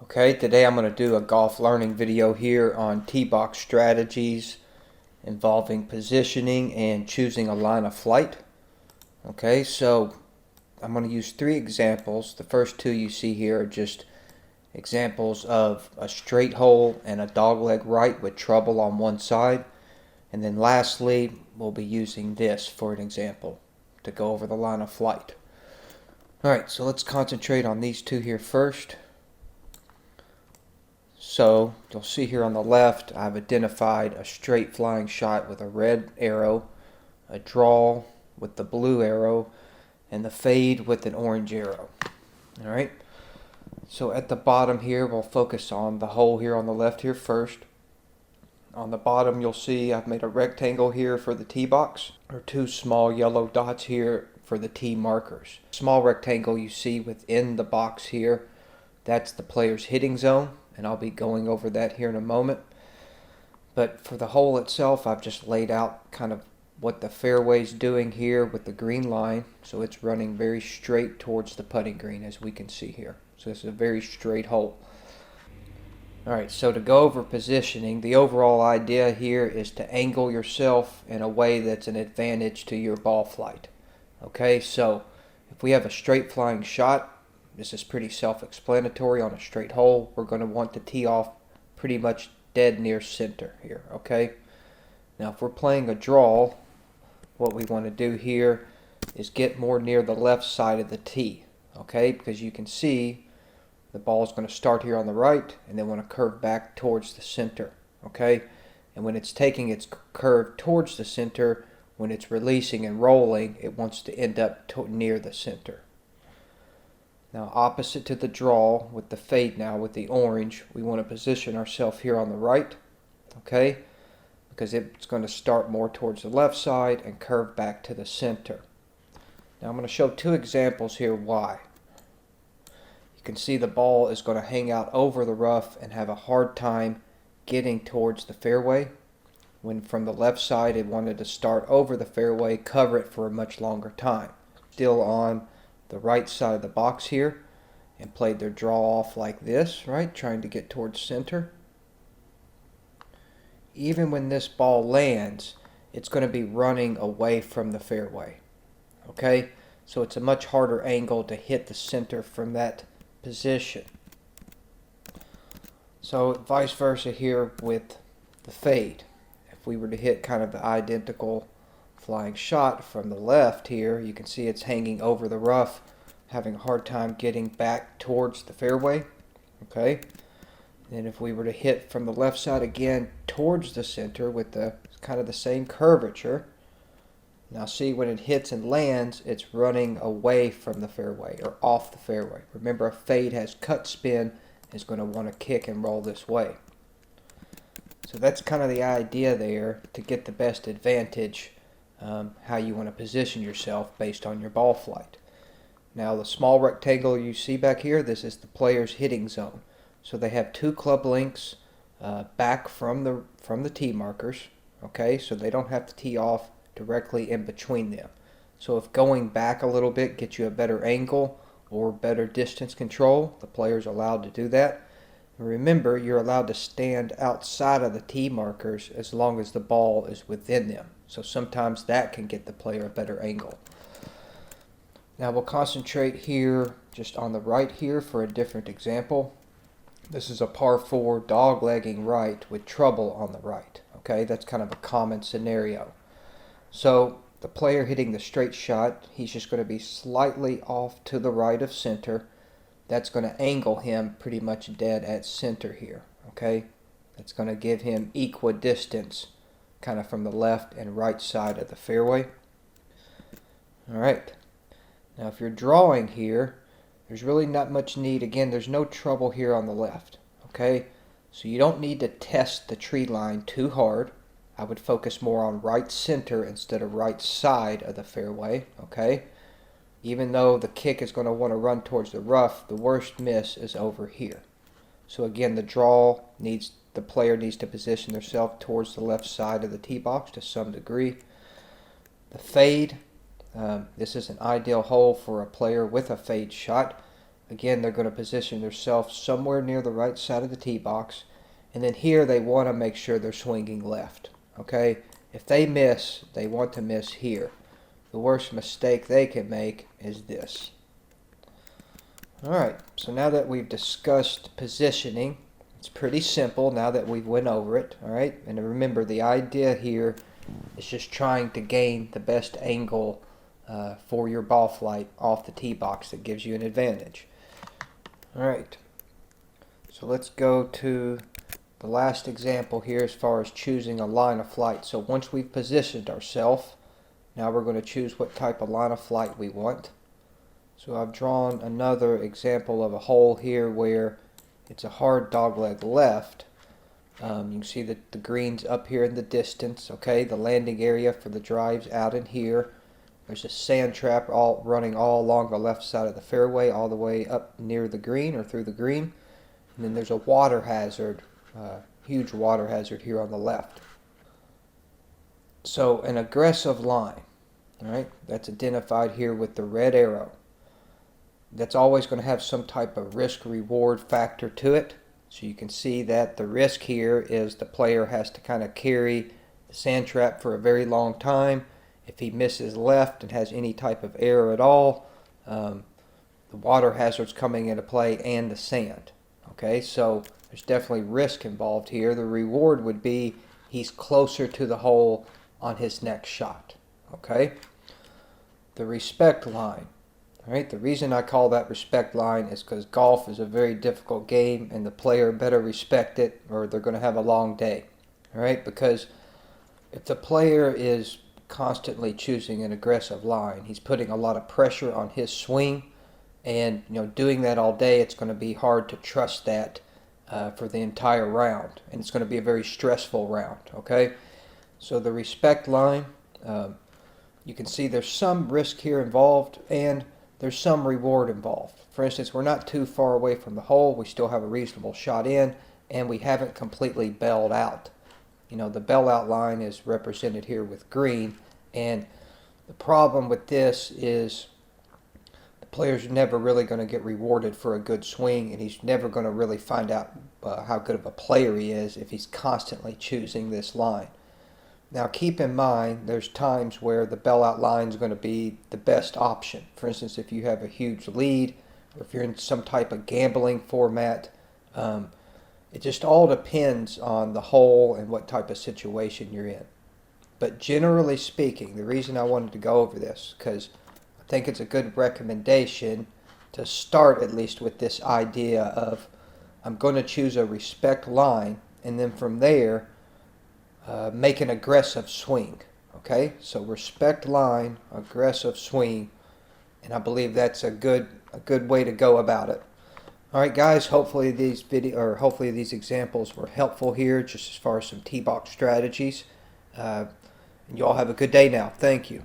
Okay, today I'm going to do a golf learning video here on tee box strategies involving positioning and choosing a line of flight. Okay, so I'm going to use three examples. The first two you see here are just examples of a straight hole and a dogleg right with trouble on one side. And then lastly, we'll be using this for an example to go over the line of flight. Alright, so let's concentrate on these two here first. So you'll see here on the left, I've identified a straight flying shot with a red arrow, a draw with the blue arrow, and the fade with an orange arrow. Alright, so at the bottom here, we'll focus on the hole here on the left here first. On the bottom, you'll see I've made a rectangle here for the tee box, or two small yellow dots here for the tee markers. Small rectangle you see within the box here, that's the player's hitting zone, and I'll be going over that here in a moment. But for the hole itself, I've just laid out kind of what the fairway's doing here with the green line. So it's running very straight towards the putting green, as we can see here. So this is a very straight hole. Alright, so to go over positioning, the overall idea here is to angle yourself in a way that's an advantage to your ball flight. Okay, so if we have a straight flying shot, this is pretty self-explanatory. On a straight hole, we're going to want to tee off pretty much dead near center here, okay? Now, if we're playing a draw, what we want to do here is get more near the left side of the tee, okay? Because you can see the ball is going to start here on the right and then want to curve back towards the center, okay? And when it's taking its curve towards the center, when it's releasing and rolling, it wants to end up near the center. Now, opposite to the draw with the fade now with the orange, we want to position ourselves here on the right, okay? Because it's going to start more towards the left side and curve back to the center. Now, I'm going to show two examples here why. You can see the ball is going to hang out over the rough and have a hard time getting towards the fairway. When from the left side, it wanted to start over the fairway, cover it for a much longer time. Still on the right side of the box here and played their draw off like this, right, trying to get towards center. Even when this ball lands, it's going to be running away from the fairway, okay? So it's a much harder angle to hit the center from that position. So vice versa here with the fade. If we were to hit kind of the identical flying shot from the left here, you can see it's hanging over the rough, having a hard time getting back towards the fairway, okay? And if we were to hit from the left side again towards the center with the kind of the same curvature, now see when it hits and lands, it's running away from the fairway or off the fairway. Remember, a fade has cut spin, is going to want to kick and roll this way. So that's kind of the idea there to get the best advantage, how you want to position yourself based on your ball flight. Now the small rectangle you see back here, this is the player's hitting zone. So they have two club links back from the tee markers, okay? So they don't have to tee off directly in between them. So if going back a little bit gets you a better angle or better distance control, the player's allowed to do that. And remember, you're allowed to stand outside of the tee markers as long as the ball is within them. So sometimes that can get the player a better angle. Now we'll concentrate here just on the right here for a different example. This is a par 4 dog-legging right with trouble on the right. Okay, that's kind of a common scenario. So the player hitting the straight shot, he's just going to be slightly off to the right of center. That's going to angle him pretty much dead at center here. Okay, that's going to give him equidistance kind of from the left and right side of the fairway. All right. Now if you're drawing here, there's really not much need. Again, there's no trouble here on the left, okay? So you don't need to test the tree line too hard. I would focus more on right center instead of right side of the fairway, okay? Even though the kick is going to want to run towards the rough, the worst miss is over here. So again, the player needs to position themselves towards the left side of the tee box to some degree. The fade, this is an ideal hole for a player with a fade shot. Again, they're going to position themselves somewhere near the right side of the tee box. And then here they want to make sure they're swinging left. Okay? If they miss, they want to miss here. The worst mistake they can make is this. Alright, so now that we've discussed positioning, it's pretty simple now that we've went over it. Alright, and remember the idea here is just trying to gain the best angle for your ball flight off the tee box that gives you an advantage. Alright, so let's go to the last example here as far as choosing a line of flight. So once we've positioned ourselves, now we're going to choose what type of line of flight we want. So I've drawn another example of a hole here where it's a hard dogleg left. You can see that the green's up here in the distance. Okay, the landing area for the drive's out in here. There's a sand trap running all along the left side of the fairway, all the way up near the green or through the green. And then there's a water hazard, huge water hazard here on the left. So an aggressive line, all right, that's identified here with the red arrow. That's always going to have some type of risk-reward factor to it. So you can see that the risk here is the player has to kind of carry the sand trap for a very long time. If he misses left and has any type of error at all, the water hazard's coming into play and the sand. Okay, so there's definitely risk involved here. The reward would be he's closer to the hole on his next shot. Okay, the respect line. All right, the reason I call that respect line is because golf is a very difficult game and the player better respect it or they're going to have a long day. All right, because if the player is constantly choosing an aggressive line, he's putting a lot of pressure on his swing, and doing that all day, it's going to be hard to trust that for the entire round, and it's going to be a very stressful round. Okay, so the respect line, you can see there's some risk here involved and there's some reward involved. For instance, we're not too far away from the hole, we still have a reasonable shot in, and we haven't completely bailed out. The bail out line is represented here with green, and the problem with this is the player's never really going to get rewarded for a good swing, and he's never going to really find out how good of a player he is if he's constantly choosing this line. Now keep in mind there's times where the bail out line is going to be the best option. For instance, if you have a huge lead or if you're in some type of gambling format, it just all depends on the hole and what type of situation you're in. But generally speaking, the reason I wanted to go over this, because I think it's a good recommendation to start at least with this idea of I'm going to choose a respect line, and then from there make an aggressive swing. Okay, so respect line, aggressive swing, and I believe that's a good way to go about it. All right, guys. Hopefully these examples were helpful here, just as far as some tee box strategies. You all have a good day now. Thank you.